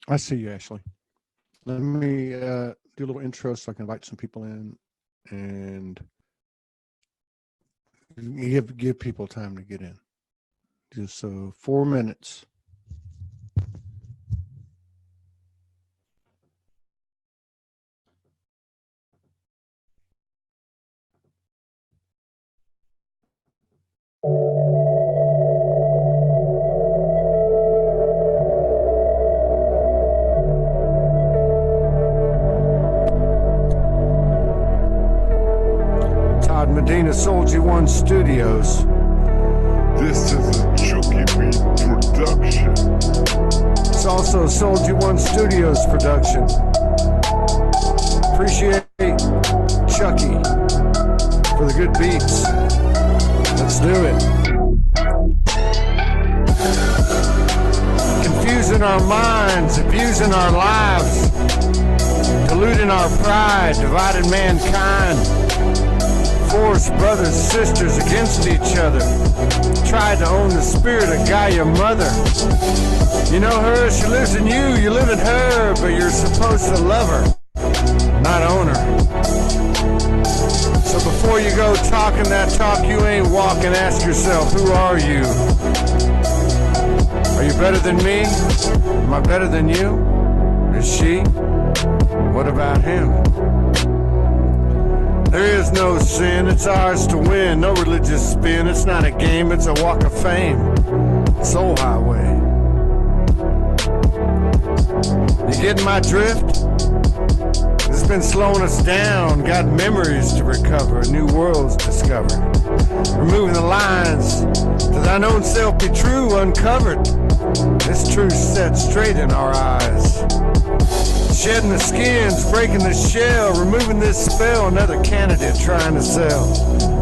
I see you, Ashley. Let me do a little intro so I can invite some people in and give people time to get in. Just 4 minutes. Medina, SoulogyOneStudios. This is a Chucky Beat production. It's also a SoulogyOneStudios production. Appreciate Chucky for the good beats. Let's do it. Confusing our minds, abusing our lives, diluting our pride, dividing mankind. Forced brothers, sisters against each other. Tried to own the spirit of Gaia Mother. You know her, she lives in you, you live in her, but you're supposed to love her, not own her. So before you go talking that talk you ain't walking, ask yourself, who are you? Are you better than me? Am I better than you? Is she? What about him? There is no sin, it's ours to win. No religious spin, it's not a game, it's a walk of fame. Soul Highway. You getting my drift? It's been slowing us down. Got memories to recover, new worlds discovered. Removing the lines to thine own self be true, uncovered. This truth set straight in our eyes. Shedding the skins, breaking the shell, removing this spell, another candidate trying to sell.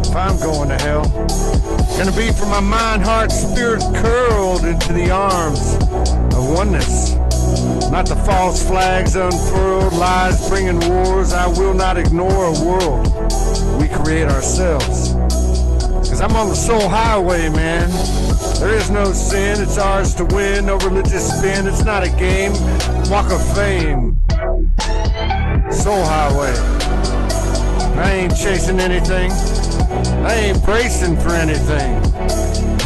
If I'm going to hell, gonna be for my mind, heart, spirit curled into the arms of oneness. Not the false flags unfurled, lies bringing wars. I will not ignore a world we create ourselves. Cause I'm on the soul highway, man. There is no sin, it's ours to win. No religious spin, it's not a game. Walk of fame. Soul highway. I ain't chasing anything. I ain't bracing for anything.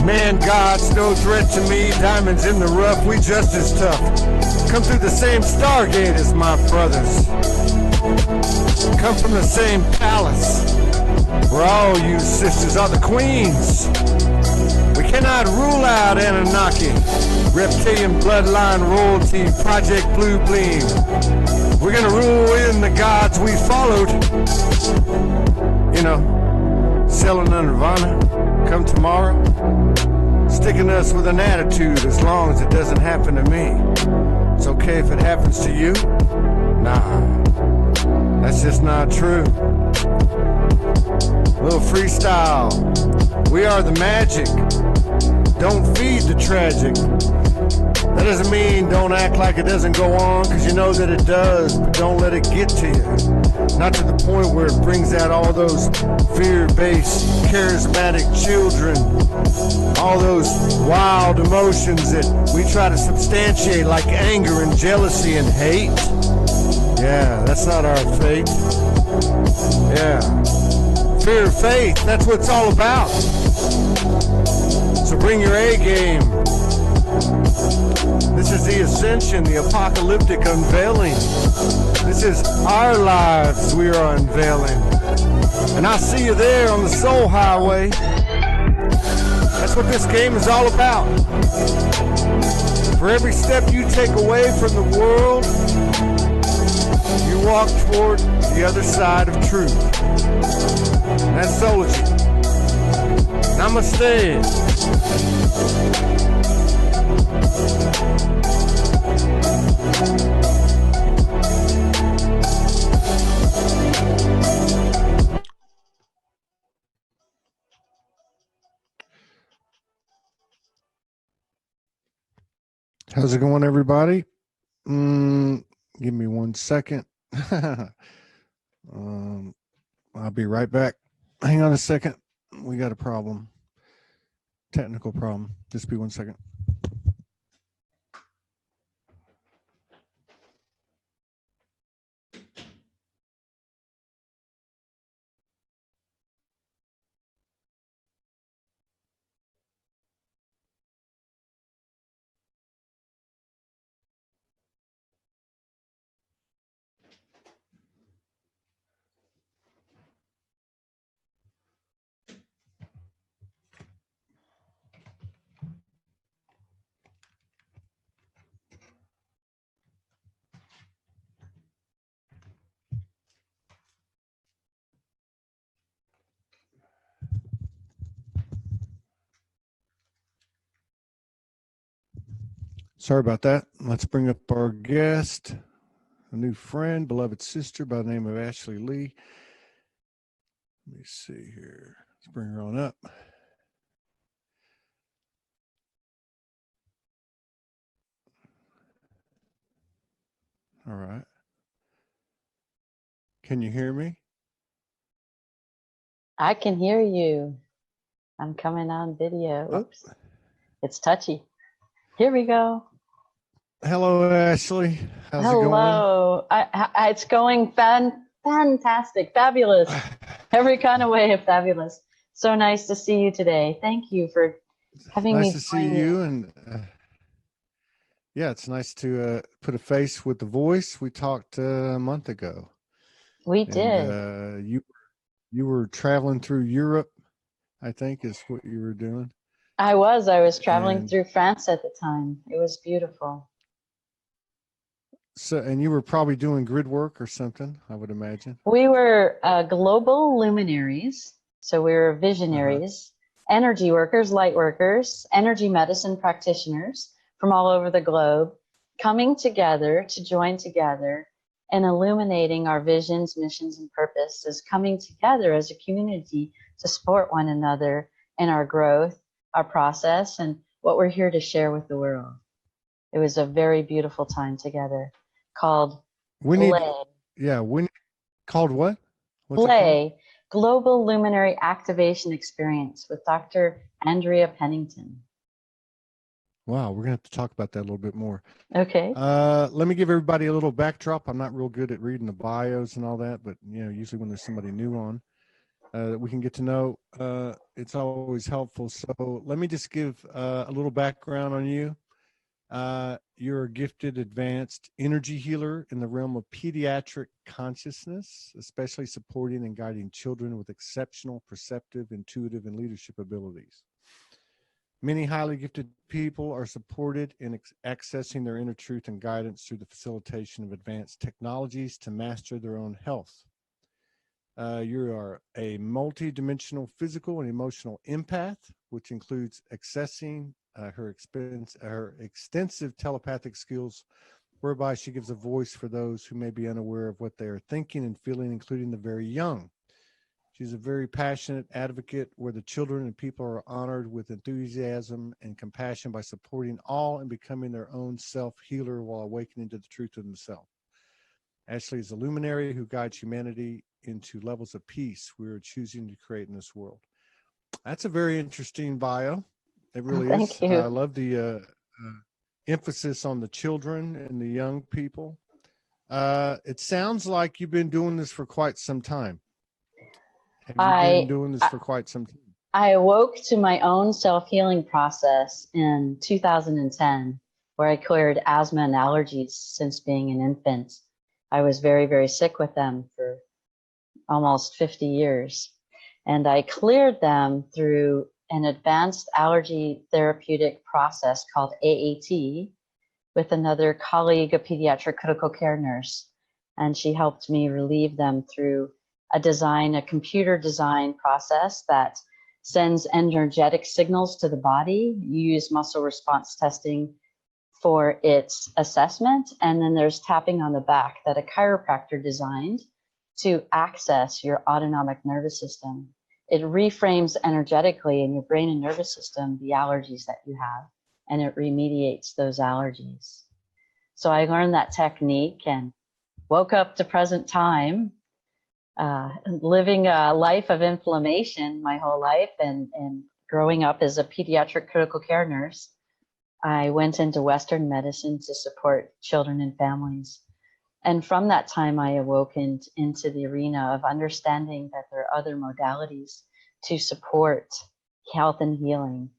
Man, God's no threat to me. Diamonds in the rough, we just as tough. Come through the same Stargate as my brothers. Come from the same palace, where all you sisters are the queens. We cannot rule out Anunnaki, reptilian bloodline royalty, Project Blue Beam. We're gonna rule in the gods we followed. You know, selling a nirvana, come tomorrow. Sticking us with an attitude as long as it doesn't happen to me. It's okay if it happens to you? Nah, that's just not true. Little freestyle. We are the magic. Don't feed the tragic. That doesn't mean don't act like it doesn't go on, because you know that it does, but don't let it get to you. Not to the point where it brings out all those fear-based, charismatic children, all those wild emotions that we try to substantiate like anger and jealousy and hate. Yeah, that's not our fate. Yeah. Fear of faith, that's what it's all about. So bring your A game. This is the ascension, the apocalyptic unveiling. This is our lives we are unveiling. And I'll see you there on the soul highway. That's what this game is all about. For every step you take away from the world, you walk toward the other side of truth. And that's Soulogy. Namaste. How's it going, everybody? Give me 1 second. I'll be right back. Hang on a second. We got a problem. Technical problem. Just be 1 second. Sorry about that. Let's bring up our guest, a new friend, beloved sister by the name of Ashley Lee. Let me see here. Let's bring her on up. All right. Can you hear me? I can hear you. I'm coming on video. Oops. It's touchy. Here we go. Hello, Ashley. How's it going? Hello. It's going fantastic, fabulous. Every kind of way of fabulous. So nice to see you today. Thank you for having me. Nice to see you. And yeah, it's nice to put a face with the voice. We talked a month ago. We did. And, you were traveling through Europe, I think is what you were doing. I was traveling through France at the time. It was beautiful. So, and you were probably doing grid work or something, I would imagine. We were global luminaries. So we were visionaries, energy workers, light workers, energy medicine practitioners from all over the globe, coming together to join together and illuminating our visions, missions, and purposes, coming together as a community to support one another in our growth, our process, and what we're here to share with the world. It was a very beautiful time together called Called what? What's Play, Global Luminary Activation Experience with Dr. Andrea Pennington. Wow, we're gonna have to talk about that a little bit more. Okay. Let me give everybody a little backdrop. I'm not real good at reading the bios and all that, but usually when there's somebody new on that we can get to know, it's always helpful. So let me just give a little background on you. You're a gifted advanced energy healer in the realm of pediatric consciousness, especially supporting and guiding children with exceptional perceptive, intuitive, and leadership abilities. Many highly gifted people are supported in accessing their inner truth and guidance through the facilitation of advanced technologies to master their own health. You are a multi-dimensional physical and emotional empath, which includes accessing her extensive telepathic skills, whereby she gives a voice for those who may be unaware of what they are thinking and feeling, including the very young. She's a very passionate advocate where the children and people are honored with enthusiasm and compassion by supporting all and becoming their own self-healer while awakening to the truth of themselves. Ashley is a luminary who guides humanity into levels of peace we are choosing to create in this world. That's a very interesting bio. It really is. Thank you. I love the emphasis on the children and the young people. It sounds like you've been doing this for quite some time. Have you been doing this for quite some time? I awoke to my own self-healing process in 2010, where I cleared asthma and allergies since being an infant. I was very, very sick with them for almost 50 years. And I cleared them through an advanced allergy therapeutic process called AAT with another colleague, a pediatric critical care nurse. And she helped me relieve them through a computer design process that sends energetic signals to the body. You use muscle response testing for its assessment. And then there's tapping on the back that a chiropractor designed to access your autonomic nervous system. It reframes energetically in your brain and nervous system the allergies that you have, and it remediates those allergies. So I learned that technique and woke up to present time, living a life of inflammation my whole life, and growing up as a pediatric critical care nurse. I went into Western medicine to support children and families. And from that time, I awoke into the arena of understanding that there are other modalities to support health and healing.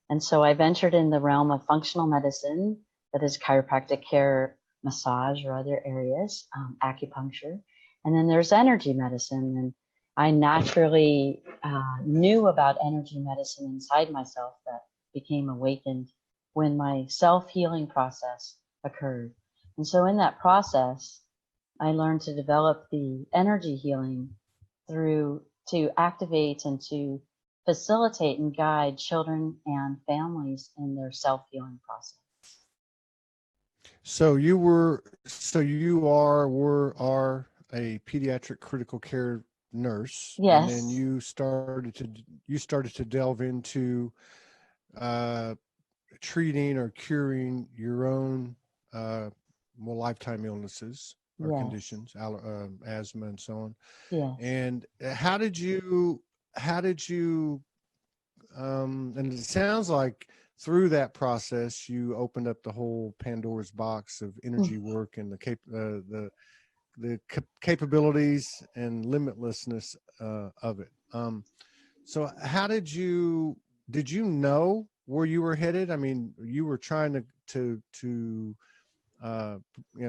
And so I ventured in the realm of functional medicine, that is chiropractic care, massage, or other areas, acupuncture. And then there's energy medicine. And I naturally knew about energy medicine inside myself that became awakened when my self-healing process occurred. And so in that process, I learned to develop the energy healing to activate and to facilitate and guide children and families in their self-healing process. So you are a pediatric critical care nurse, and then Yes, you started to delve into uh, treating or curing your own lifetime illnesses or yes, conditions, asthma and so on. yes. And how did you and it sounds like through that process you opened up the whole Pandora's box of energy work and the capabilities and limitlessness of it. So did you know where you were headed? I mean, you were trying to uh,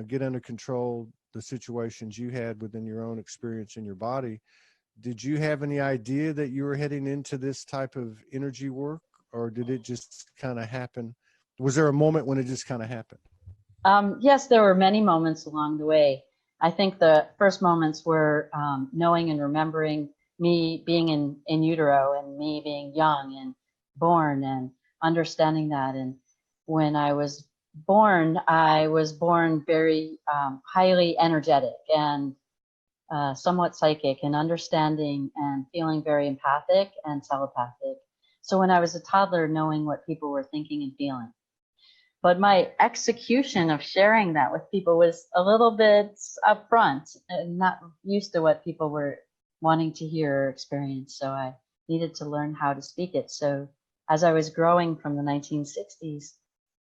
get under control the situations you had within your own experience in your body. Did you have any idea that you were heading into this type of energy work, or did it just kind of happen? Was there a moment when it just kind of happened? Yes, there were many moments along the way. I think the first moments were knowing and remembering me being in utero and me being young and born and understanding that. And when I was born very highly energetic and somewhat psychic and understanding and feeling very empathic and telepathic. So when I was a toddler, knowing what people were thinking and feeling. But my execution of sharing that with people was a little bit upfront and not used to what people were wanting to hear or experience. So I needed to learn how to speak it. So as I was growing from the 1960s,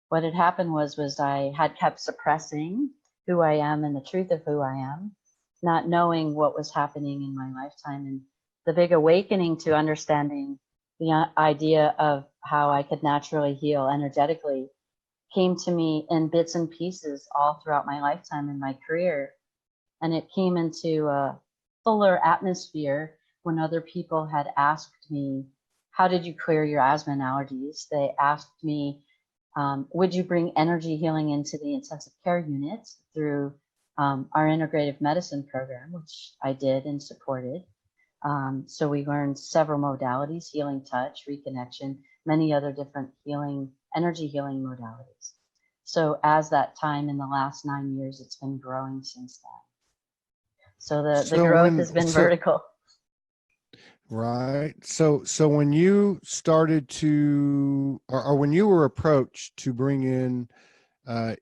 what had happened was I had kept suppressing who I am and the truth of who I am, not knowing what was happening in my lifetime. And the big awakening to understanding the idea of how I could naturally heal energetically came to me in bits and pieces all throughout my lifetime and my career. And it came into a fuller atmosphere when other people had asked me, how did you clear your asthma and allergies? They asked me, would you bring energy healing into the intensive care unit through our integrative medicine program, which I did and supported. So we learned several modalities: healing touch, reconnection, many other different energy healing modalities. So as that time in the last 9 years, it's been growing since then. So the So growth when has been so vertical. Right. So when you started to, or when you were approached to bring in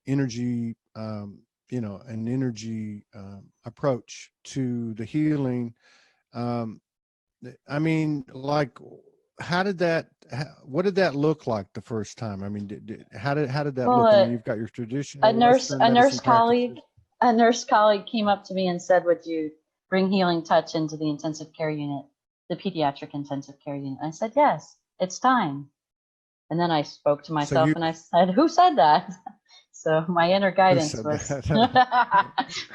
energy, an energy approach to the healing, um, I mean, like, what did that look like the first time? I mean, how did that Well, look? I mean, you've got your a traditional nurse Western a medicine nurse practices. colleague a nurse colleague came up to me and said, would you bring healing touch into the intensive care unit, the pediatric intensive care unit? I said, yes, it's time. And then I spoke to So myself you, and I said, who said that? So my inner who guidance said was that?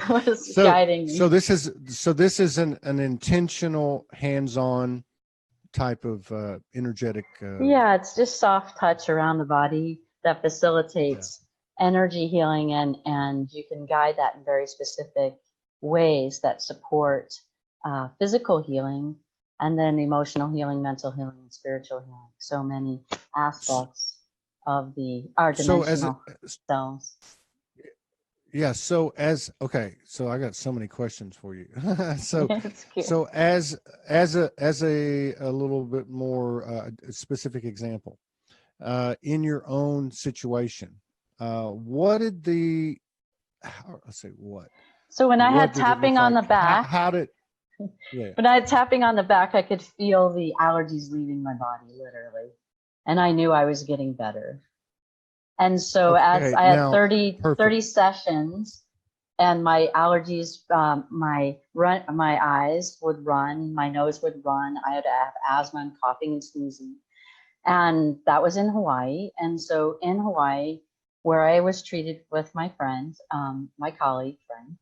was so guiding so me. this is an intentional hands-on type of energetic Yeah, it's just soft touch around the body that yeah. facilitates energy healing, and you can guide that in very specific ways that support physical healing and then emotional healing, mental healing, and spiritual healing. So many S- aspects of our so as a dimensional selves. yeah, okay, so I got so many questions for you. so It's cute. so as a little bit more specific example, in your own situation, what did let's say So when I what had did it look tapping on like? the how back, how did yeah. when I had tapping on the back, I could feel the allergies leaving my body, literally. And I knew I was getting better. And so as Okay, I had now 30 perfect. sessions and my allergies, my eyes would run, my nose would run. I had to have asthma and coughing and sneezing. And that was in Hawaii. And so in Hawaii, where I was treated with my friend, my colleague friend,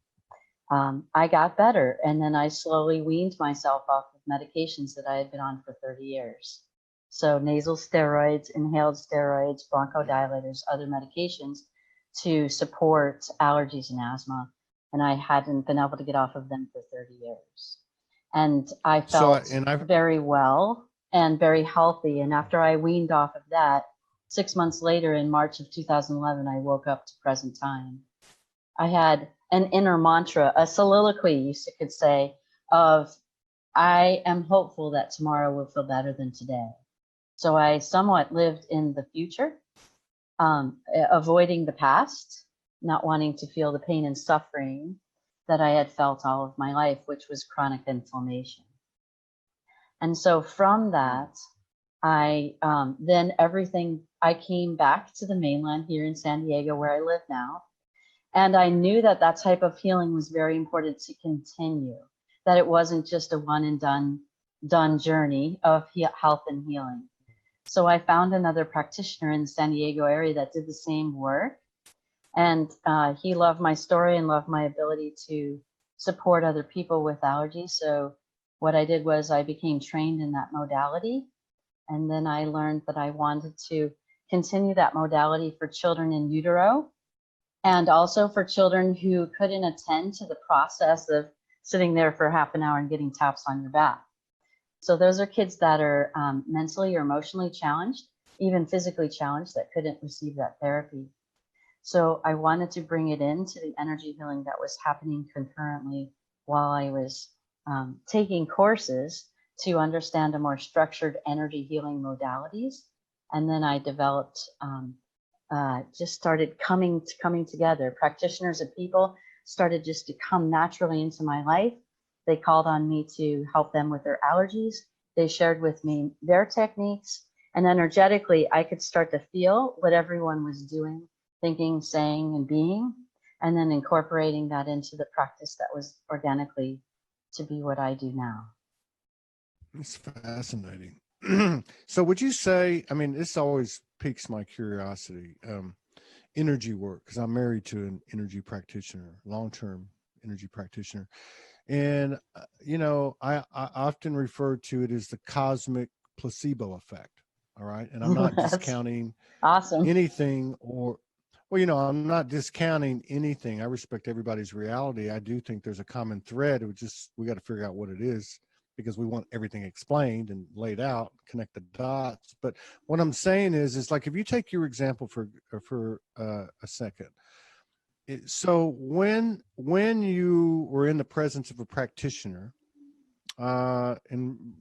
I got better. And then I slowly weaned myself off of medications that I had been on for 30 years. So nasal steroids, inhaled steroids, bronchodilators, other medications to support allergies and asthma. And I hadn't been able to get off of them for 30 years. And I So felt and I've very well and very healthy. And after I weaned off of that, 6 months later, in March of 2011, I woke up to present time. I had an inner mantra, a soliloquy, you could say, of I am hopeful that tomorrow will feel better than today. So I somewhat lived in the future, avoiding the past, not wanting to feel the pain and suffering that I had felt all of my life, which was chronic inflammation. And so from that, I came back to the mainland here in San Diego, where I live now. And I knew that that type of healing was very important to continue, that it wasn't just a one and done journey of health and healing. So I found another practitioner in the San Diego area that did the same work. And he loved my story and loved my ability to support other people with allergies. So what I did was I became trained in that modality. And then I learned that I wanted to continue that modality for children in utero, and also for children who couldn't attend to the process of sitting there for half an hour and getting taps on your back. So those are kids that are mentally or emotionally challenged, even physically challenged, that couldn't receive that therapy. So I wanted to bring it into the energy healing that was happening concurrently while I was taking courses to understand a more structured energy healing modalities. And then I developed, just started coming together. Practitioners and people started just to come naturally into my life. They called on me to help them with their allergies. They shared with me their techniques, and energetically, I could start to feel what everyone was doing, thinking, saying, and being, and then incorporating that into the practice that was organically to be what I do now. It's fascinating. So would you say, I mean, this always piques my curiosity, energy work, because I'm married to an energy practitioner, long-term energy practitioner. And, I often refer to it as the cosmic placebo effect. All right. And I'm not discounting awesome. anything I'm not discounting anything. I respect everybody's reality. I do think there's a common thread. We got to figure out what it is, because we want everything explained and laid out, connect the dots. But what I'm saying is like, if you take your example for a second, so when you were in the presence of a practitioner, and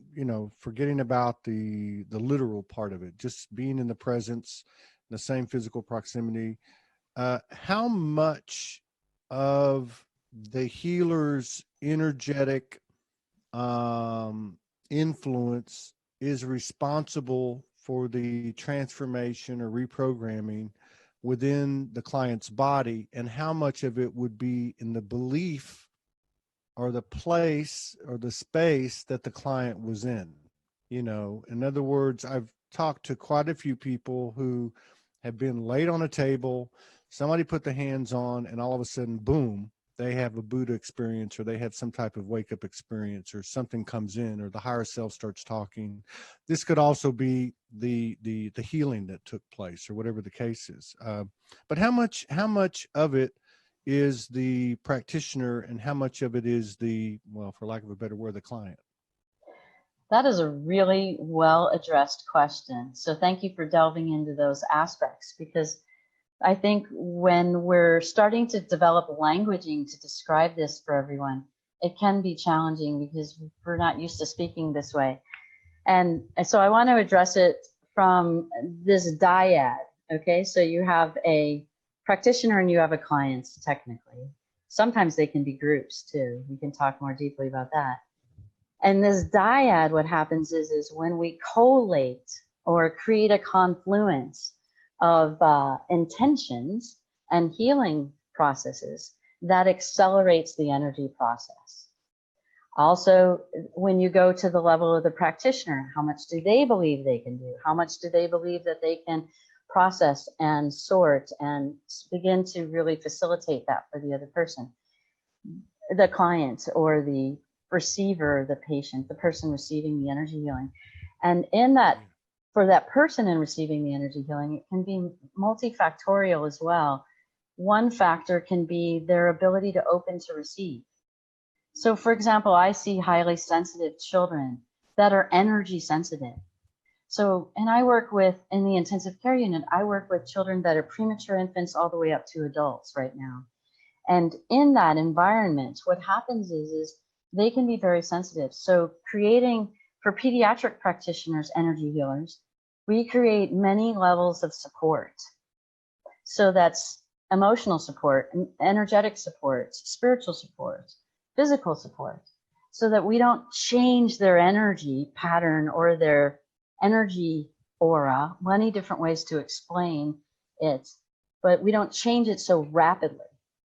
forgetting about the literal part of it, just being in the presence, in the same physical proximity, how much of the healer's energetic influence is responsible for the transformation or reprogramming within the client's body, and how much of it would be in the belief or the place or the space that the client was in? In other words, I've talked to quite a few people who have been laid on a table, somebody put the hands on, and all of a sudden, boom, they have a Buddha experience, or they have some type of wake up experience, or something comes in, or the higher self starts talking. This could also be the healing that took place, or whatever the case is. But how much of it is the practitioner, and how much of it is for lack of a better word, the client? That is a really well addressed question. So thank you for delving into those aspects, because I think when we're starting to develop languaging to describe this for everyone, it can be challenging because we're not used to speaking this way. And so I want to address it from this dyad. Okay, so you have a practitioner and you have a client, technically. Sometimes they can be groups too. We can talk more deeply about that. And this dyad, what happens is when we collate or create a confluence of intentions and healing processes, that accelerates the energy process. Also, when you go to the level of the practitioner, how much do they believe they can do? How much do they believe that they can process and sort and begin to really facilitate that for the other person, the client or the receiver, the patient, the person receiving the energy healing? And in that, for that person in receiving the energy healing, it can be multifactorial as well. One factor can be their ability to open to receive. So for example, I see highly sensitive children that are energy sensitive. So, and I work with, in the intensive care unit, I work with children that are premature infants all the way up to adults right now. And in that environment, what happens is they can be very sensitive. So creating, for pediatric practitioners, energy healers, we create many levels of support. So that's emotional support, energetic support, spiritual support, physical support, so that we don't change their energy pattern or their energy aura. Many different ways to explain it, but we don't change it so rapidly.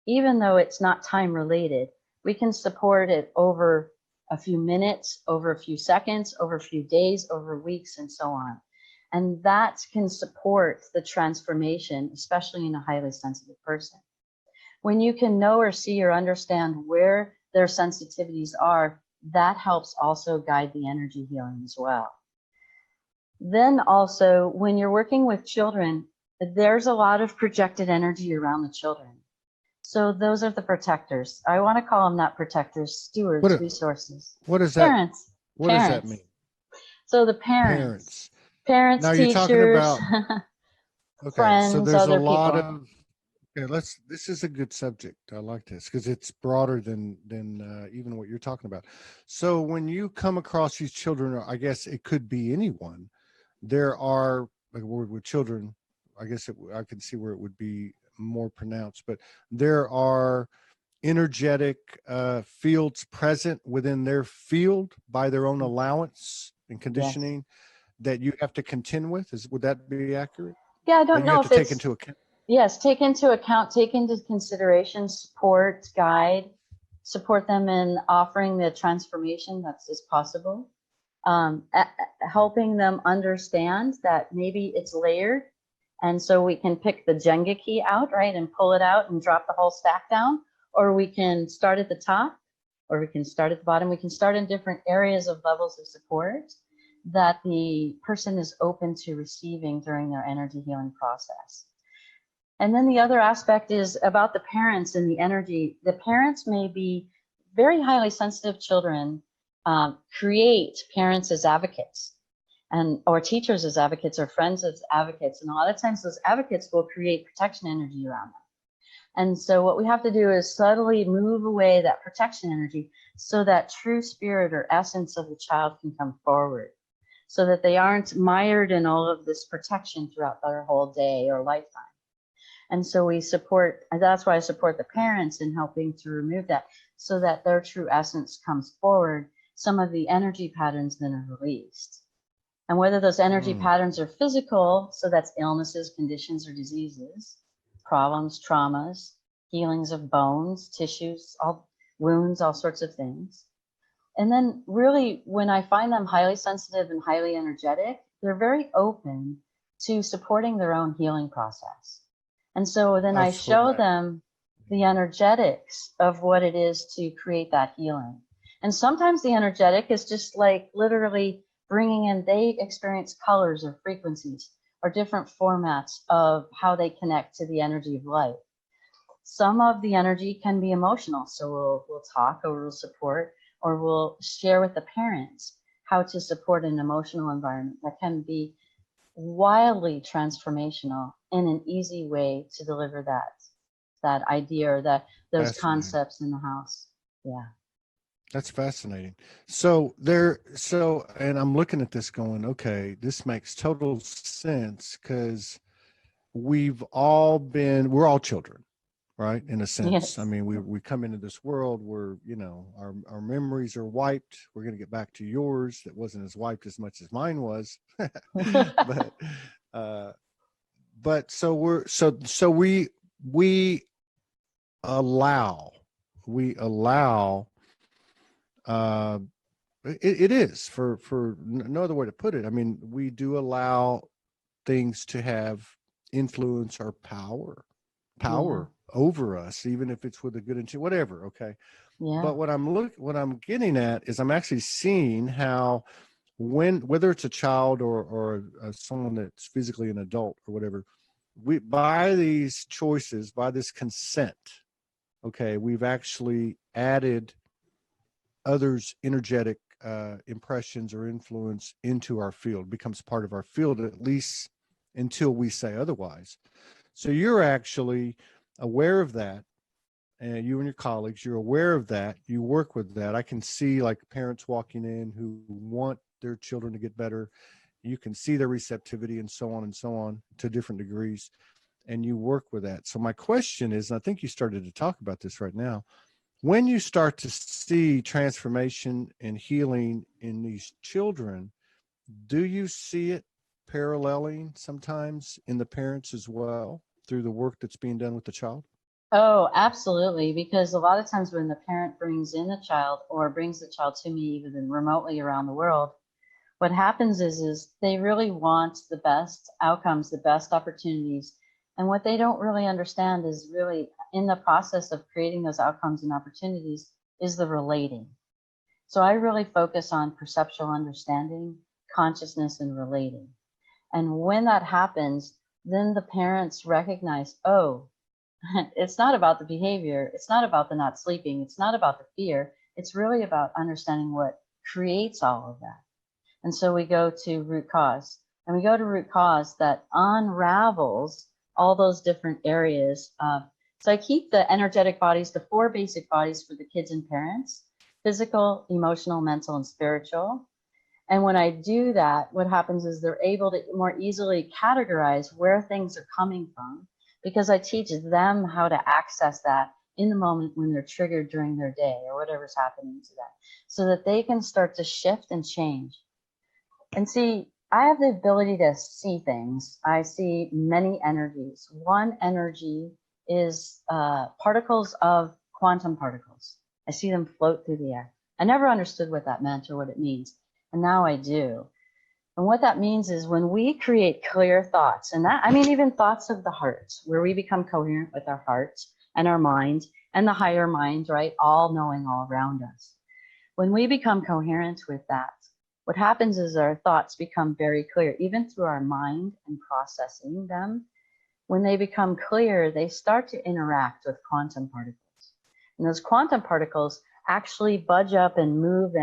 Even though it's not time related, we can support it over a few minutes, over a few seconds, over a few days, over weeks, and so on. And that can support the transformation, especially in a highly sensitive person. When you can know or see or understand where their sensitivities are, that helps also guide the energy healing as well. Then also, when you're working with children, there's a lot of projected energy around the children. So those are the protectors. I want to call them not protectors, stewards, resources. What is that? Parents. What does that mean? So the parents. Parents, now teachers, you're talking about, okay, friends, so there's other a lot people. of, okay, this is a good subject. I like this because it's broader than even what you're talking about. So when you come across these children, I guess it could be anyone. There are, like, with children, I guess I can see where it would be more pronounced, but there are energetic fields present within their field by their own allowance and conditioning that you have to contend with. Would that be accurate? Yeah, I don't know if it's take into account. Yes, take into account, take into consideration, support, guide, support them in offering the transformation that's is possible. Helping them understand that maybe it's layered, and so we can pick the Jenga key out, right, and pull it out and drop the whole stack down, or we can start at the top, or we can start at the bottom. We can start in different areas of levels of support that the person is open to receiving during their energy healing process. And then the other aspect is about the parents and the energy. The parents may be very highly sensitive children, create parents as advocates, or teachers as advocates, or friends as advocates. And a lot of times those advocates will create protection energy around them. And so what we have to do is subtly move away that protection energy so that true spirit or essence of the child can come forward, so that they aren't mired in all of this protection throughout their whole day or lifetime. And so we support, that's why I support the parents in helping to remove that so that their true essence comes forward. Some of the energy patterns then are released. And whether those energy patterns are physical, so that's illnesses, conditions, or diseases, problems, traumas, healings of bones, tissues, all wounds, all sorts of things. And then really, when I find them highly sensitive and highly energetic, they're very open to supporting their own healing process. And so then I show them the energetics of what it is to create that healing. And sometimes the energetic is just like literally bringing in, they experience colors or frequencies or different formats of how they connect to the energy of life. Some of the energy can be emotional. So we'll talk, or we'll support, or we'll share with the parents how to support an emotional environment that can be wildly transformational in an easy way to deliver that idea or those concepts in the house. Yeah. That's fascinating. And I'm looking at this going, okay, this makes total sense because we're all children, right? In a sense. Yes. I mean, we come into this world where, our memories are wiped. We're going to get back to yours. That wasn't as wiped as much as mine was. But so we allow, it is for no other way to put it. I mean, we do allow things to have influence or power over us, even if it's with a good intention, whatever. Okay. Yeah. But what I'm getting at is I'm actually seeing how whether it's a child or someone that's physically an adult or whatever, by these choices, by this consent, okay, we've actually added others' energetic impressions or influence into our field, becomes part of our field, at least until we say otherwise. So you're actually aware of that, and you and your colleagues, you're aware of that. You work with that. I can see like parents walking in who want their children to get better. You can see their receptivity and so on to different degrees, and you work with that. So my question is, and I think you started to talk about this right now, when you start to see transformation and healing in these children, do you see it paralleling sometimes in the parents as well through the work that's being done with the child? Oh, absolutely. Because a lot of times when the parent brings in a child or brings the child to me, even remotely around the world, what happens is they really want the best outcomes, the best opportunities. And what they don't really understand is really in the process of creating those outcomes and opportunities is the relating. So I really focus on perceptual understanding, consciousness, and relating. And when that happens, then the parents recognize, oh, it's not about the behavior. It's not about the not sleeping. It's not about the fear. It's really about understanding what creates all of that. And so we go to root cause, and we go to root cause that unravels all those different areas. So I keep the energetic bodies, the 4 basic bodies for the kids and parents: physical, emotional, mental, and spiritual. And when I do that, what happens is they're able to more easily categorize where things are coming from, because I teach them how to access that in the moment when they're triggered during their day or whatever's happening to them, so that they can start to shift and change. And see, I have the ability to see things. I see many energies. One energy is particles of quantum particles. I see them float through the air. I never understood what that meant or what it means, and now I do. And what that means is when we create clear thoughts, and that, I mean, even thoughts of the heart, where we become coherent with our heart and our mind and the higher mind, right? All knowing all around us. When we become coherent with that, what happens is our thoughts become very clear, even through our mind and processing them. When they become clear, they start to interact with quantum particles. And those quantum particles actually budge up and move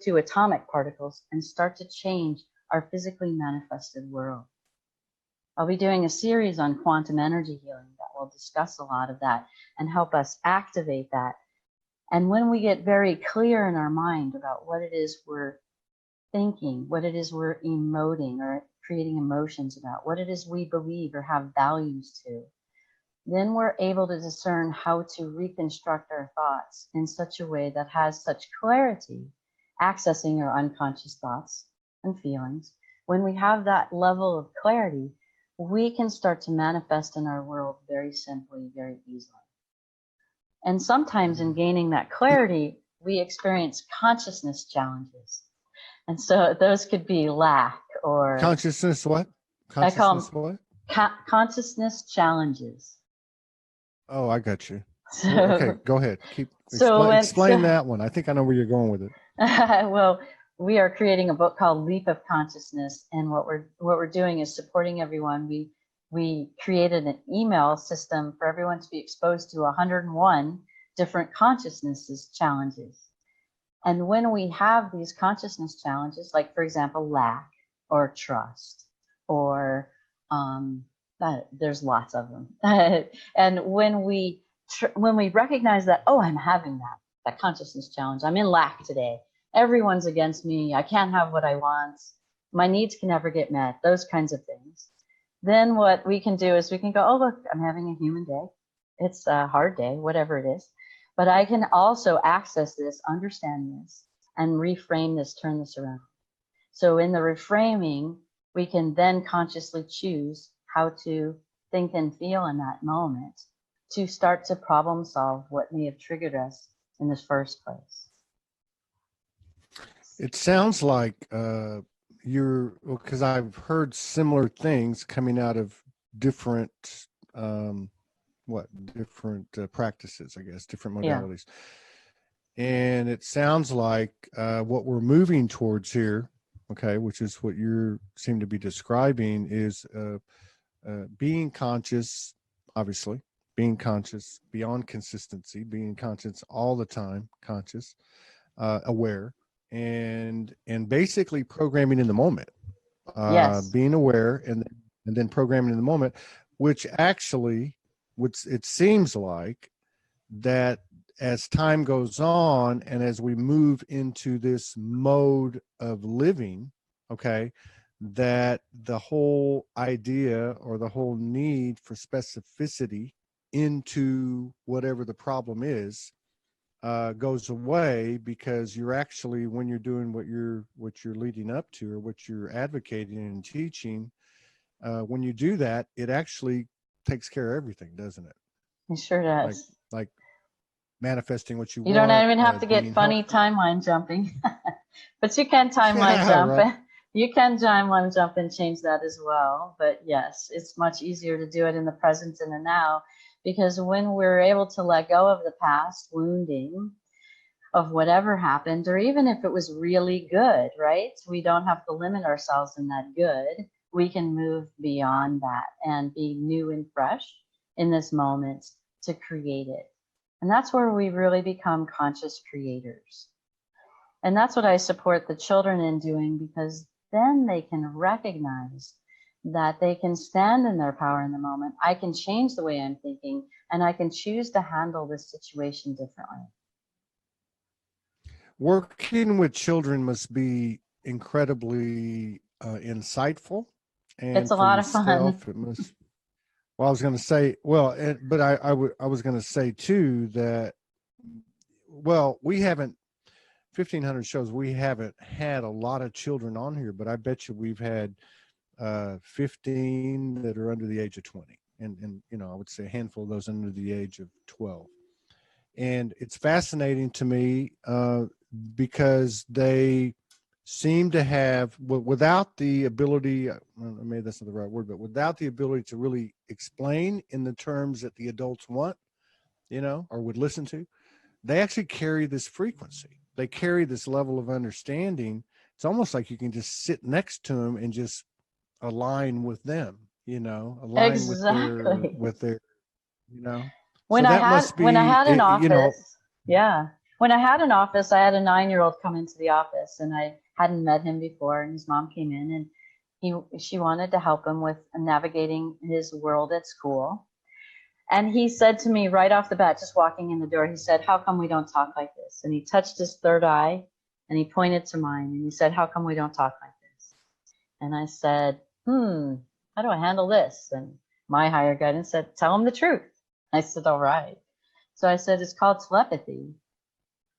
to atomic particles and start to change our physically manifested world. I'll be doing a series on quantum energy healing that will discuss a lot of that and help us activate that. And when we get very clear in our mind about what it is we're thinking, what it is we're emoting or creating emotions about, what it is we believe or have values to, then we're able to discern how to reconstruct our thoughts in such a way that has such clarity, accessing our unconscious thoughts and feelings. When we have that level of clarity, we can start to manifest in our world very simply, very easily. And sometimes in gaining that clarity, we experience consciousness challenges. And so those could be lack or Consciousness what? I call Consciousness what? them consciousness challenges. Oh, I got you. So, Okay, go ahead. Explain that one. I think I know where you're going with it. well, we are creating a book called Leap of Consciousness, and what we're doing is supporting everyone. We created an email system for everyone to be exposed to 101 different consciousnesses challenges. And when we have these consciousness challenges, like for example, lack or trust, or there's lots of them. And when we recognize that, oh, I'm having that consciousness challenge, I'm in lack today, everyone's against me, I can't have what I want, my needs can never get met, those kinds of things. Then what we can do is we can go, oh, look, I'm having a human day. It's a hard day, whatever it is. But I can also access this, understand this, and reframe this, turn this around. So in the reframing, we can then consciously choose how to think and feel in that moment to start to problem solve what may have triggered us in the first place. It sounds like because I've heard similar things coming out of different practices, I guess, different modalities. Yeah. And it sounds like what we're moving towards here, okay, which is what you seem to be describing, is being conscious, obviously, being conscious beyond consistency, being conscious all the time, conscious, aware, and basically programming in the moment, Yes. being aware, and then programming in the moment, which actually, which it seems like that as time goes on and as we move into this mode of living, okay, that the whole idea or the whole need for specificity into whatever the problem is goes away, because you're actually, when you're doing what you're leading up to, or what you're advocating and teaching, when you do that, it actually takes care of everything, doesn't it? It sure Like does. like manifesting what you You don't want, even have to get being funny healthy. timeline jumping, but you can timeline Yeah, jump. right. You can timeline jump and change that as well. But yes, it's much easier to do it in the present and the now, because when we're able to let go of the past wounding of whatever happened, or even if it was really good, right? We don't have to limit ourselves in that good. We can move beyond that and be new and fresh in this moment to create it. And that's where we really become conscious creators. And that's what I support the children in doing, because then they can recognize that they can stand in their power in the moment. I can change the way I'm thinking, and I can choose to handle this situation differently. Working with children must be incredibly insightful, It's and a for lot of fun. yourself, it must. Well, I was going to say, but I was going to say too that, well, we haven't 1,500 shows. We haven't had a lot of children on here, but I bet you we've had 15 that are under the age of 20, and I would say a handful of those under the age of 12. And it's fascinating to me because they seem to have, without the ability, maybe that's not the right word, but without the ability to really explain in the terms that the adults want, or would listen to, they actually carry this frequency. They carry this level of understanding. It's almost like you can just sit next to them and just align with them, align Exactly. with their, you know. When So I that had must when I be, had an office, yeah. When I had an office, I had a 9-year-old come into the office, and I hadn't met him before, and his mom came in, and she wanted to help him with navigating his world at school. And he said to me right off the bat, just walking in the door, he said, "How come we don't talk like this?" And he touched his third eye and he pointed to mine and he said, "How come we don't talk like this?" And I said, how do I handle this? And my higher guidance said, "Tell him the truth." I said, "All right." So I said, "It's called telepathy."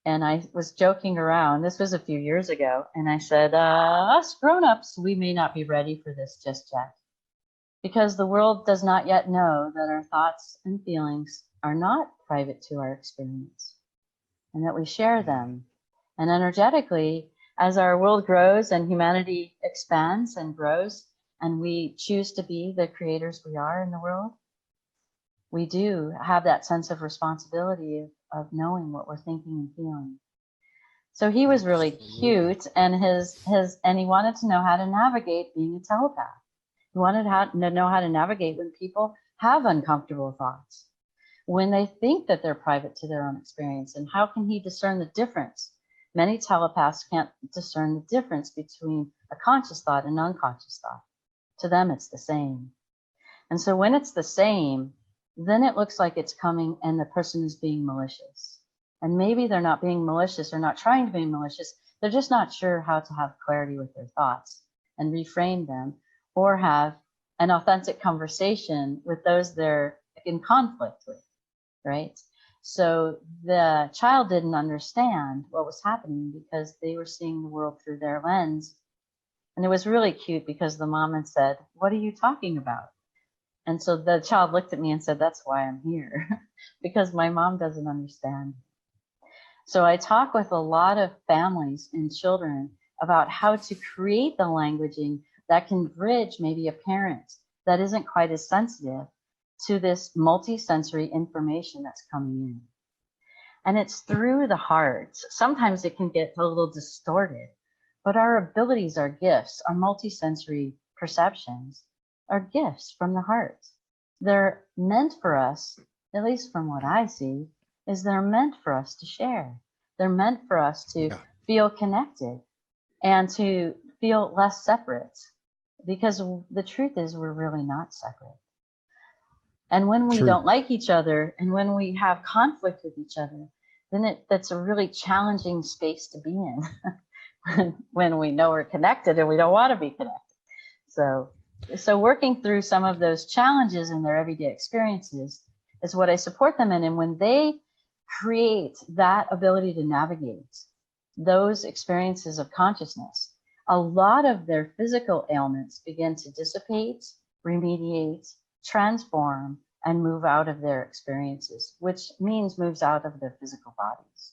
And I was joking around. This was a few years ago. And I said, us grown-ups, we may not be ready for this just yet, because the world does not yet know that our thoughts and feelings are not private to our experience, and that we share them. And energetically, as our world grows and humanity expands and grows, and we choose to be the creators we are in the world, we do have that sense of responsibility of knowing what we're thinking and feeling. So he was really absolutely. cute, and and he wanted to know how to navigate being a telepath. He wanted to know how to navigate when people have uncomfortable thoughts, when they think that they're private to their own experience, and how can he discern the difference? Many telepaths can't discern the difference between a conscious thought and unconscious thought. To them, it's the same. And so when it's the same, then it looks like it's coming and the person is being malicious. And maybe they're not being malicious or not trying to be malicious. They're just not sure how to have clarity with their thoughts and reframe them, or have an authentic conversation with those they're in conflict with, right? So the child didn't understand what was happening because they were seeing the world through their lens. And it was really cute because the mom had said, "What are you talking about?" And so the child looked at me and said, "That's why I'm here," because my mom doesn't understand. So I talk with a lot of families and children about how to create the languaging that can bridge maybe a parent that isn't quite as sensitive to this multi-sensory information that's coming in. And it's through the heart. Sometimes it can get a little distorted, but our abilities are gifts. Our multi-sensory perceptions are gifts from the heart. They're meant for us, at least from what I see, is they're meant for us to share. They're meant for us to Yeah. feel connected and to feel less separate, because the truth is we're really not separate. And when we True. don't like each other and when we have conflict with each other, then that's a really challenging space to be in when we know we're connected and we don't want to be connected. So working through some of those challenges in their everyday experiences is what I support them in. And when they create that ability to navigate those experiences of consciousness, a lot of their physical ailments begin to dissipate, remediate, transform, and move out of their experiences, which means moves out of their physical bodies.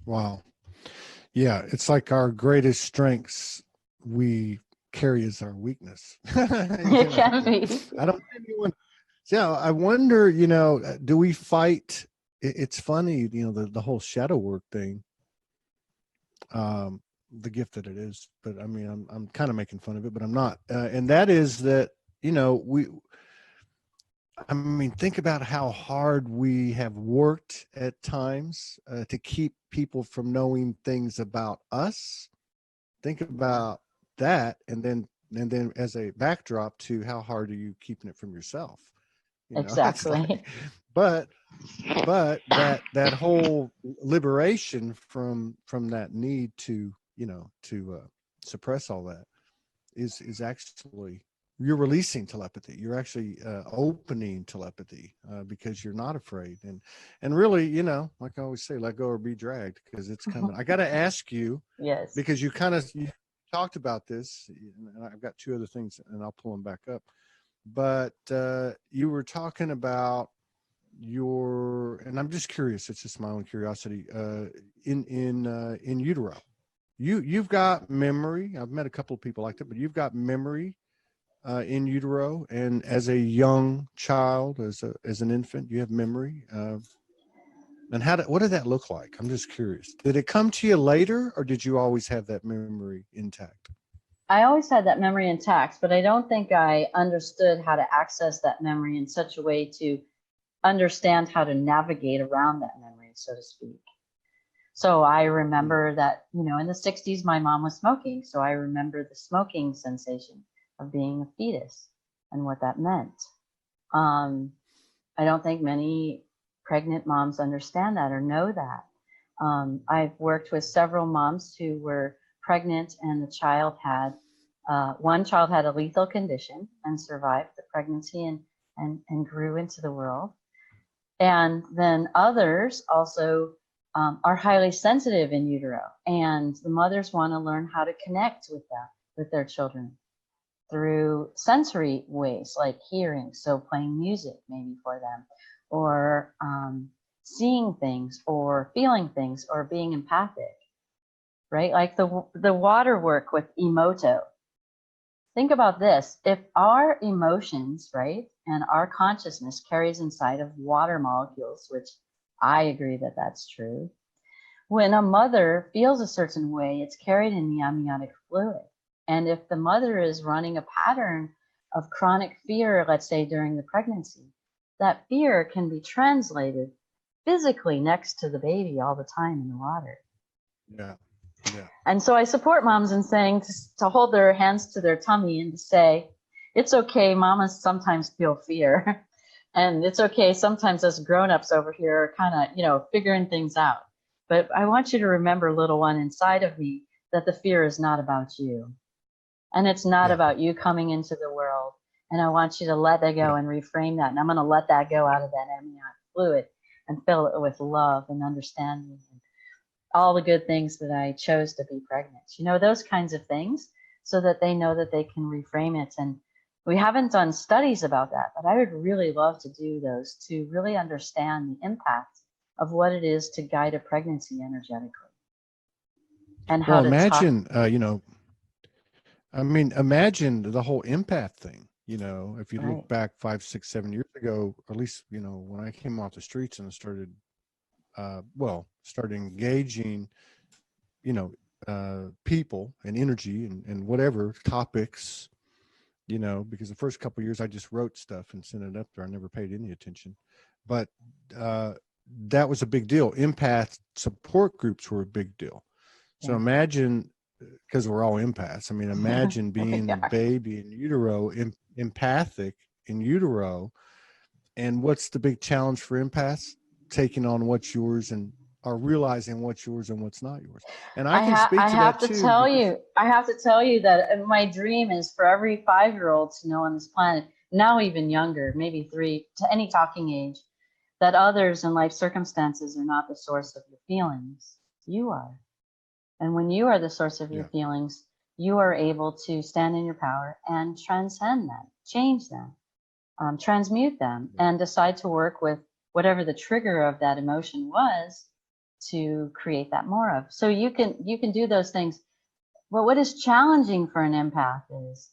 Wow. Yeah, it's like our greatest strengths we carry as our weakness. It can be. I don't think anyone. Yeah, I wonder. Do we fight? It's funny, the whole shadow work thing. The gift that it is, but I mean, I'm kind of making fun of it, but I'm not. And that is that I mean, think about how hard we have worked at times to keep people from knowing things about us. Think about that, and then as a backdrop to how hard are you keeping it from yourself? Exactly. It's like, but that whole liberation from that need to suppress all that is actually, you're releasing telepathy. You're actually opening telepathy because you're not afraid. And really, like I always say, let go or be dragged, because it's coming. I got to ask you, Yes. because you talked about this, and I've got two other things, and I'll pull them back up. But you were talking about and I'm just curious. It's just my own curiosity. In utero, you've got memory. I've met a couple of people like that, but you've got memory in utero, and as a young child, as an infant, you have memory. And what did that look like? I'm just curious. Did it come to you later, or did you always have that memory intact? I always had that memory intact, but I don't think I understood how to access that memory in such a way to understand how to navigate around that memory, so to speak. So I remember that, in the 60s, my mom was smoking. So I remember the smoking sensation of being a fetus and what that meant. I don't think many pregnant moms understand that or know that. I've worked with several moms who were pregnant, and the child had, one child had a lethal condition and survived the pregnancy and grew into the world. And then others also are highly sensitive in utero, and the mothers want to learn how to connect with their children through sensory ways, like hearing, so playing music maybe for them, or seeing things, or feeling things, or being empathic, right? Like the water work with emoto. Think about this. If our emotions, right, and our consciousness carries inside of water molecules, which I agree that that's true, when a mother feels a certain way, it's carried in the amniotic fluid. And if the mother is running a pattern of chronic fear, let's say during the pregnancy, that fear can be translated physically next to the baby all the time in the water. Yeah. Yeah. And so I support moms in saying to hold their hands to their tummy and to say, it's okay, mamas sometimes feel fear. And it's okay, sometimes us grown-ups over here are kind of, figuring things out. But I want you to remember, little one inside of me, that the fear is not about you. And it's not about you coming into the world. And I want you to let that go and reframe that. And I'm going to let that go out of that amniotic fluid and fill it with love and understanding and all the good things that I chose to be pregnant. Those kinds of things, so that they know that they can reframe it. And we haven't done studies about that, but I would really love to do those to really understand the impact of what it is to guide a pregnancy energetically. And how to imagine, imagine the whole empath thing. If you look back 5, 6, 7 years ago, or at least, when I came off the streets and started engaging, people and energy and whatever topics, because the first couple of years I just wrote stuff and sent it up there. I never paid any attention. But that was a big deal. Empath support groups were a big deal. So imagine, because we're all empaths. I mean, imagine being the baby in utero, empathic in utero. And what's the big challenge for empaths? Taking on what's yours and are realizing what's yours and what's not yours. And I can speak to that too. I have to tell you that my dream is for every 5-year-old to know on this planet, now even younger, maybe 3 to any talking age, that others and life circumstances are not the source of your feelings. You are. And when you are the source of your feelings, you are able to stand in your power and transcend them, change them, transmute them, and decide to work with whatever the trigger of that emotion was to create that more of. So you can do those things. But what is challenging for an empath is,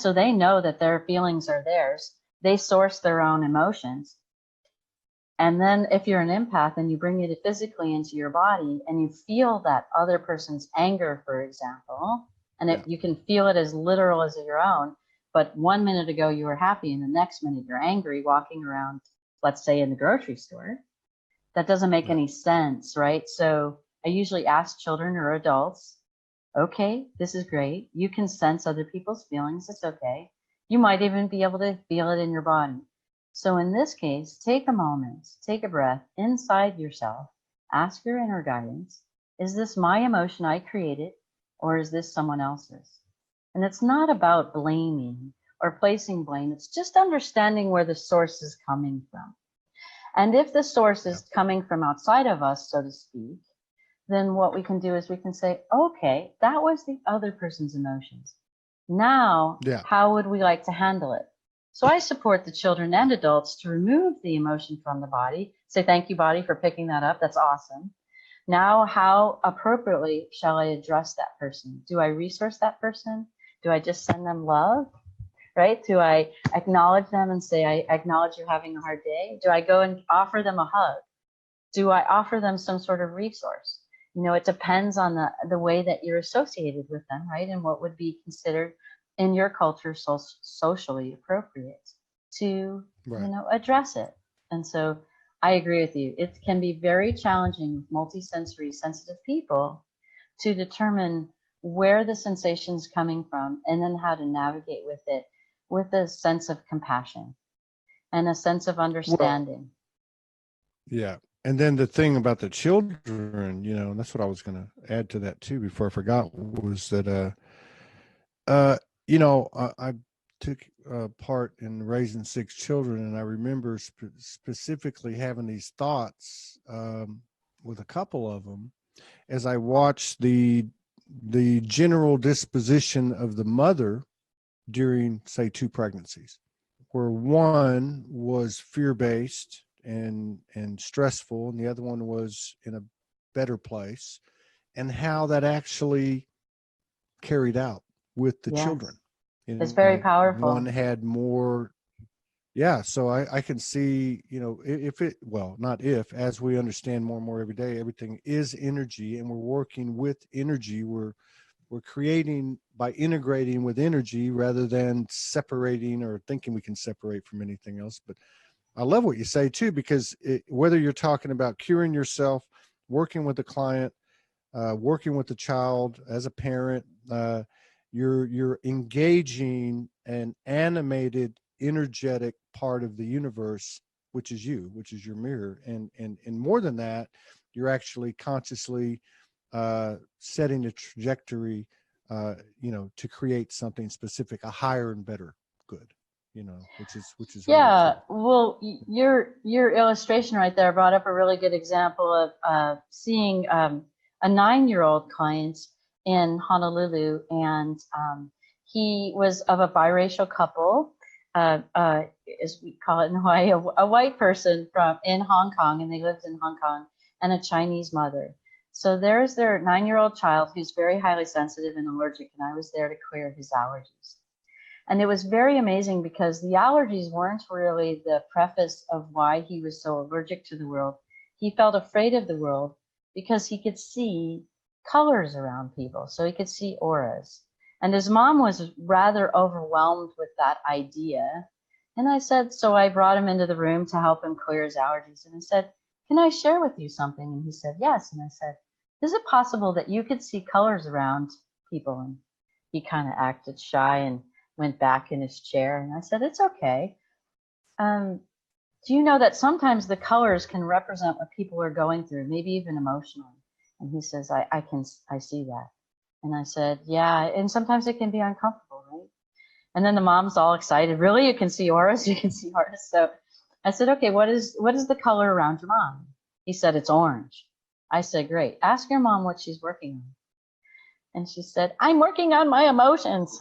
so they know that their feelings are theirs. They source their own emotions. And then if you're an empath and you bring it physically into your body and you feel that other person's anger, for example, and you can feel it as literal as your own, but 1 minute ago you were happy and the next minute you're angry walking around, let's say in the grocery store, that doesn't make any sense, right? So I usually ask children or adults, okay, this is great. You can sense other people's feelings. It's okay. You might even be able to feel it in your body. So in this case, take a moment, take a breath inside yourself, ask your inner guidance, is this my emotion I created, or is this someone else's? And it's not about blaming or placing blame. It's just understanding where the source is coming from. And if the source is coming from outside of us, so to speak, then what we can do is we can say, okay, that was the other person's emotions. Now, how would we like to handle it? So I support the children and adults to remove the emotion from the body. Say, thank you, body, for picking that up. That's awesome. Now, how appropriately shall I address that person? Do I resource that person? Do I just send them love? Right? Do I acknowledge them and say, I acknowledge you're having a hard day? Do I go and offer them a hug? Do I offer them some sort of resource? You know, it depends on the way that you're associated with them, right? And what would be considered in your culture socially appropriate to, address it. And so I agree with you. It can be very challenging with multisensory sensitive people to determine where the sensation is coming from and then how to navigate with it with a sense of compassion and a sense of understanding. And then the thing about the children, and that's what I was going to add to that too before I forgot, was that I took part in raising 6 children, and I remember specifically having these thoughts with a couple of them as I watched the general disposition of the mother during, say, 2 pregnancies, where one was fear-based and stressful, and the other one was in a better place, and how that actually carried out with the children. It's very powerful. One had more. So I can see, as we understand more and more every day, everything is energy, and we're working with energy. We're creating by integrating with energy rather than separating or thinking we can separate from anything else. But I love what you say too, because whether you're talking about curing yourself, working with a client, working with a child as a parent, you're engaging an animated, energetic part of the universe, which is you, which is your mirror. And more than that, you're actually consciously setting a trajectory, to create something specific, a higher and better good, which is really cool. Well, your illustration right there brought up a really good example of seeing a 9-year-old client in Honolulu, and he was of a biracial couple, as we call it in Hawaii, a white person in Hong Kong, and they lived in Hong Kong, and a Chinese mother. So there's their 9-year-old child who's very highly sensitive and allergic, and I was there to clear his allergies. And it was very amazing because the allergies weren't really the preface of why he was so allergic to the world. He felt afraid of the world because he could see colors around people, so he could see auras. And his mom was rather overwhelmed with that idea. And I said, so I brought him into the room to help him clear his allergies. And I said, can I share with you something? And he said, yes. And I said, is it possible that you could see colors around people? And he kind of acted shy and went back in his chair. And I said, it's okay. Do you know that sometimes the colors can represent what people are going through, maybe even emotionally? And he says, I see that. And I said, yeah, and sometimes it can be uncomfortable, right? And then the mom's all excited. Really? You can see auras? You can see auras? So I said, okay, what is the color around your mom? He said, it's orange. I said, great. Ask your mom what she's working on. And she said, I'm working on my emotions.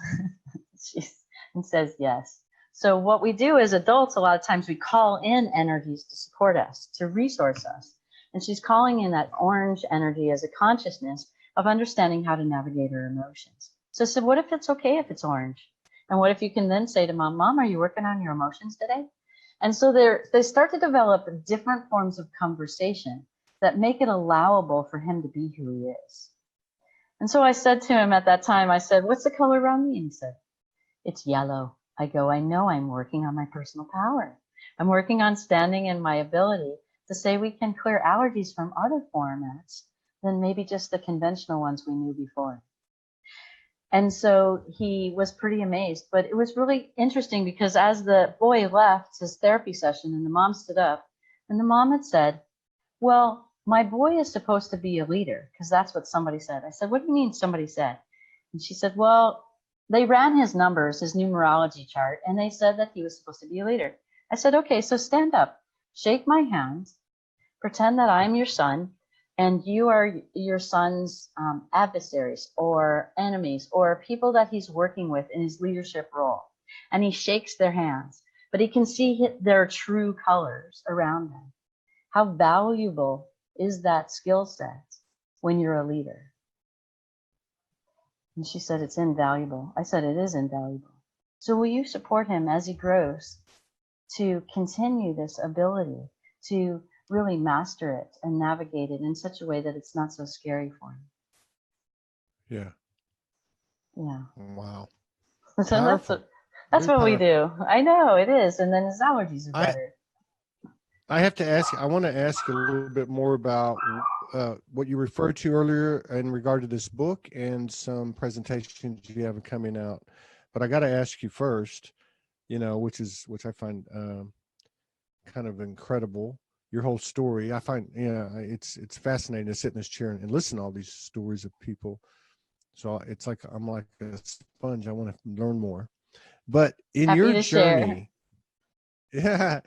And says, yes. So what we do as adults, a lot of times we call in energies to support us, to resource us. And she's calling in that orange energy as a consciousness of understanding how to navigate her emotions. So I said, what if it's okay if it's orange? And what if you can then say to mom, Mom, are you working on your emotions today? And so they start to develop different forms of conversation that make it allowable for him to be who he is. And so I said to him at that time, I said, what's the color around me? And he said, it's yellow. I go, I know I'm working on my personal power. I'm working on standing in my ability to say we can clear allergies from other formats than maybe just the conventional ones we knew before. And so he was pretty amazed, but it was really interesting because as the boy left his therapy session and the mom stood up and the mom had said, well, my boy is supposed to be a leader because that's what somebody said. I said, what do you mean somebody said? And she said, well, they ran his numbers, his numerology chart, and they said that he was supposed to be a leader. I said, okay, so stand up, shake my hand, pretend that I'm your son, and you are your son's adversaries or enemies or people that he's working with in his leadership role. And he shakes their hands, but he can see their true colors around them. How valuable is that skill set when you're a leader? And she said, it's invaluable. I said, it is invaluable. So will you support him as he grows to continue this ability to really master it and navigate it in such a way that it's not so scary for him? Yeah. Yeah. Wow. So that's what we do. I know it is. And then his allergies are better. I have to ask, I want to ask you a little bit more about what you referred to earlier in regard to this book and some presentations you have coming out. But I got to ask you first, which I find kind of incredible, your whole story. I find, it's fascinating to sit in this chair and listen to all these stories of people. So it's like, I'm like a sponge. I want to learn more. But in Happy your to journey, share. yeah,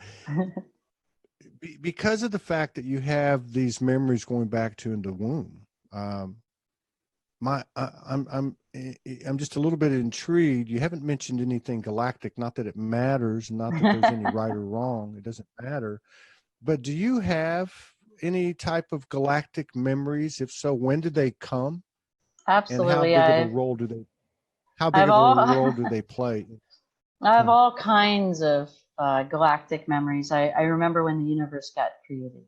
because of the fact that you have these memories going back to in the womb, I'm just a little bit intrigued. You haven't mentioned anything galactic, not that it matters, not that there's any right or wrong. It doesn't matter. But do you have any type of galactic memories? If so, when did they come? Absolutely. And how big of a role do they play? I have all kinds of galactic memories. I remember when the universe got created.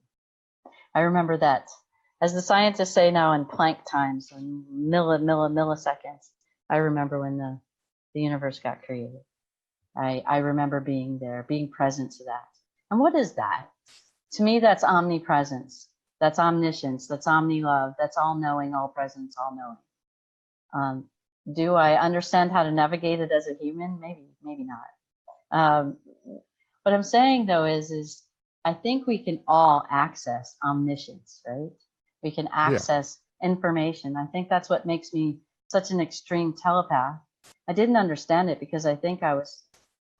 I remember that, as the scientists say now, in Planck time, so in milliseconds. I remember when the universe got created. I remember being there, being present to that. And what is that? To me, that's omnipresence. That's omniscience. That's omni-love. That's all-knowing, all-presence, all-knowing. Do I understand how to navigate it as a human? Maybe not. What I'm saying though is I think we can all access omniscience, right? We can access information. I think that's what makes me such an extreme telepath. I didn't understand it because I think I was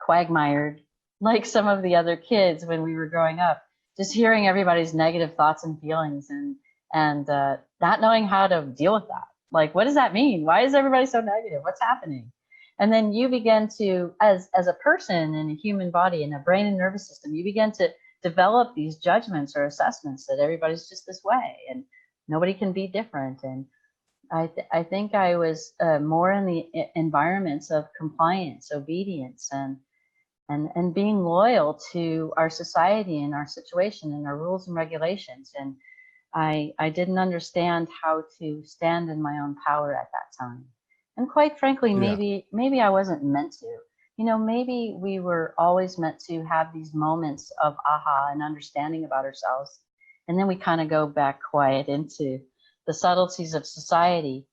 quagmired like some of the other kids when we were growing up, just hearing everybody's negative thoughts and feelings and not knowing how to deal with that. Like, what does that mean? Why is everybody so negative? What's happening? And then you begin to, as a person in a human body, in a brain and nervous system, you begin to develop these judgments or assessments that everybody's just this way and nobody can be different. And I think I was more in the environments of compliance, obedience, and being loyal to our society and our situation and our rules and regulations. And I didn't understand how to stand in my own power at that time. And quite frankly, maybe I wasn't meant to. Maybe we were always meant to have these moments of aha and understanding about ourselves And then we kind of go back quiet into the subtleties of society,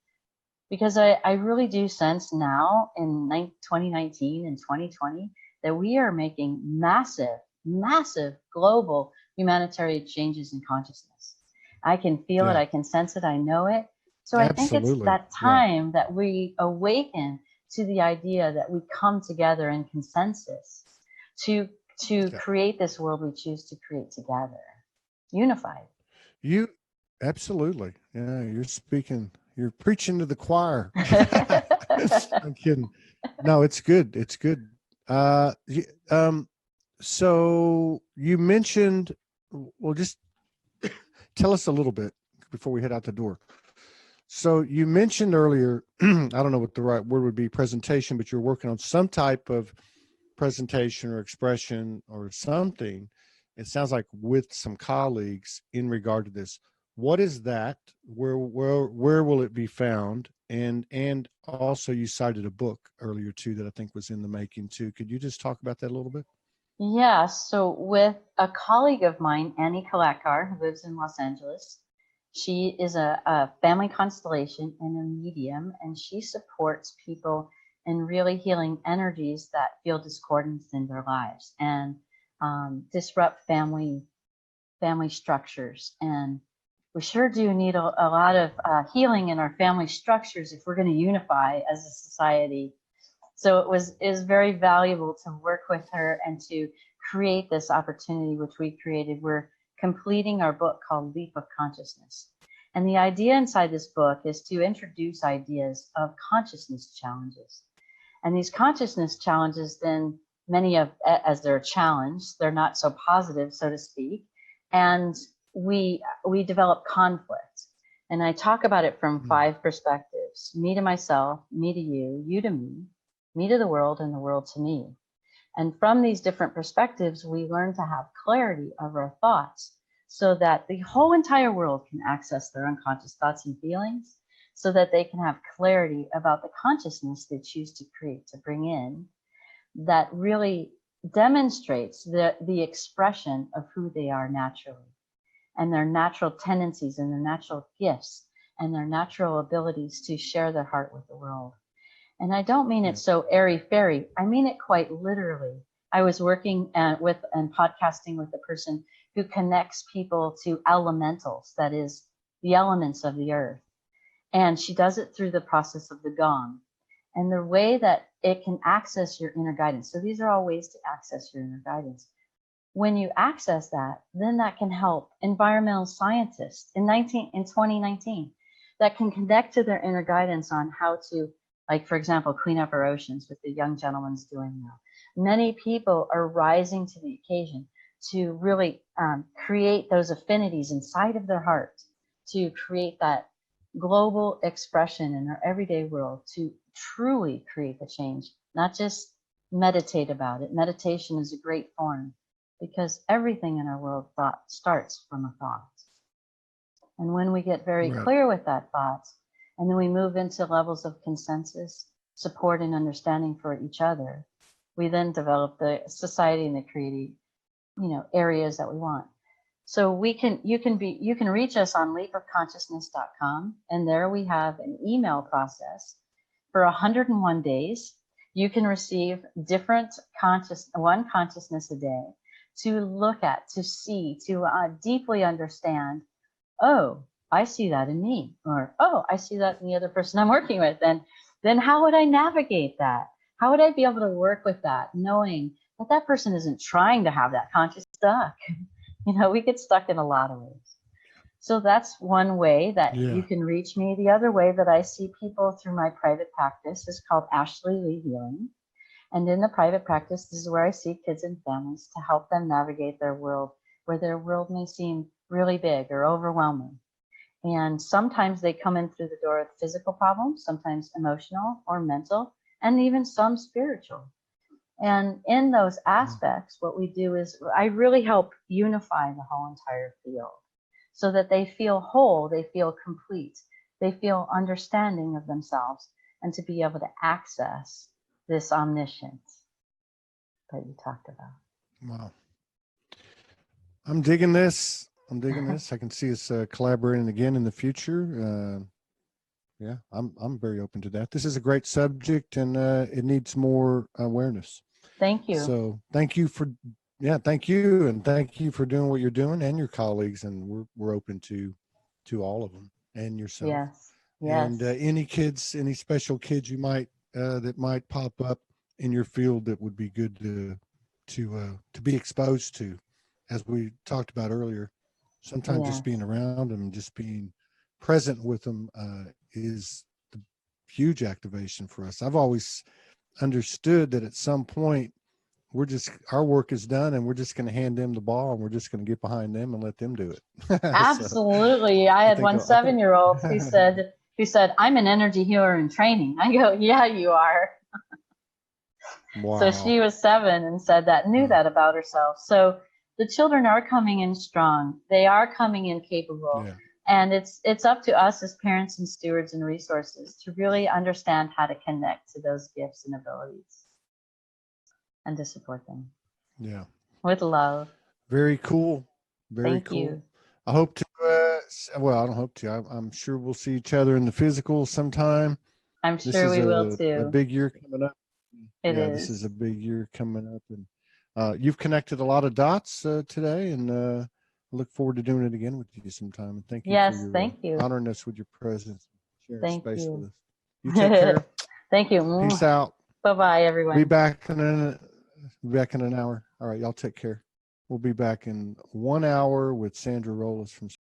because I really do sense now in 2019 and 2020 that we are making massive global humanitarian changes in consciousness. I can feel it, I can sense it, I know it. So I think it's that time that we awaken to the idea that we come together in consensus to create this world we choose to create together, unified. You absolutely. Yeah, you're preaching to the choir. I'm kidding. No, it's good. It's good. So you mentioned, well, just tell us a little bit before we head out the door. So you mentioned earlier, I don't know what the right word would be, presentation, but you're working on some type of presentation or expression or something. It sounds like with some colleagues in regard to this. What is that? Where will it be found? And also you cited a book earlier too that I think was in the making too. Could you just talk about that a little bit? Yeah, so with a colleague of mine, Annie Kalakar, who lives in Los Angeles, she is a family constellation and a medium, and she supports people in really healing energies that feel discordance in their lives and disrupt family structures. And we sure do need a lot of healing in our family structures if we're going to unify as a society. So it is very valuable to work with her and to create this opportunity, which we created. We're completing our book called Leap of Consciousness. And the idea inside this book is to introduce ideas of consciousness challenges. And these consciousness challenges, then many of, as they're challenged, they're not so positive, so to speak. And we develop conflict. And I talk about it from 5 perspectives: me to myself, me to you to me to the world, and the world to me. And from these different perspectives, we learn to have clarity of our thoughts so that the whole entire world can access their unconscious thoughts and feelings, so that they can have clarity about the consciousness they choose to create, to bring in, that really demonstrates the expression of who they are naturally, and their natural tendencies and their natural gifts and their natural abilities to share their heart with the world. And I don't mean it so airy-fairy. I mean it quite literally. I was working with and podcasting with a person who connects people to elementals, that is, the elements of the earth. And she does it through the process of the gong. And the way that it can access your inner guidance. So these are all ways to access your inner guidance. When you access that, then that can help environmental scientists in 2019 that can connect to their inner guidance on how to, like, for example, clean up our oceans, with the young gentleman's doing now. Many people are rising to the occasion to really create those affinities inside of their heart, to create that global expression in our everyday world, to truly create the change, not just meditate about it. Meditation is a great form, because everything in our world starts from a thought. And when we get very clear with that thought, and then we move into levels of consensus, support, and understanding for each other, we then develop the society and the creative, areas that we want. So you can reach us on leapofconsciousness.com, and there we have an email process for 101 days. You can receive one consciousness a day to look at, to see, to deeply understand. Oh, I see that in me, or, oh, I see that in the other person I'm working with. And then how would I navigate that? How would I be able to work with that, knowing that that person isn't trying to have that conscious stuck? We get stuck in a lot of ways. So that's one way that you can reach me. The other way that I see people through my private practice is called Ashley Lee Healing. And in the private practice, this is where I see kids and families to help them navigate their world, where their world may seem really big or overwhelming. And sometimes they come in through the door with physical problems, sometimes emotional or mental, and even some spiritual. And in those aspects, what we do is I really help unify the whole entire field so that they feel whole, they feel complete, they feel understanding of themselves, and to be able to access this omniscience that you talked about. Wow. I'm digging this. I'm digging this. I can see us collaborating again in the future. Yeah, I'm very open to that. This is a great subject, and it needs more awareness. Thank you. So thank you for, thank you, and thank you for doing what you're doing, and your colleagues, and we're open to all of them and yourself. Yes. And Yes. any kids, any special kids you might that might pop up in your field that would be good to be exposed to, as we talked about earlier. Sometimes just Yes. being around them, just being present with them is the huge activation for us. I've always understood that at some point our work is done, and we're just going to hand them the ball, and we're just going to get behind them and let them do it. So Absolutely. I had one I think 7-year-old who said, I'm an energy healer in training. I go, yeah, you are. wow. So she was 7 and said that, knew that about herself. So the children are coming in strong. They are coming in capable. Yeah. And it's up to us as parents and stewards and resources to really understand how to connect to those gifts and abilities and to support them. Yeah. With love. Very cool. Very Thank cool. you. I hope to, well, I don't hope to. I'm sure we'll see each other in the physical sometime. I'm This sure is we will a too. big year coming up. This is It a big year coming up. And you've connected a lot of dots today, and I look forward to doing it again with you sometime. And thank you for Yes, your thank you. honoring us with your presence, sharing Thank space you. with us. You take care. Thank you. Peace out. Bye-bye, everyone. Be back in an hour. All right, y'all take care. We'll be back in 1 hour with Sandra Rollis from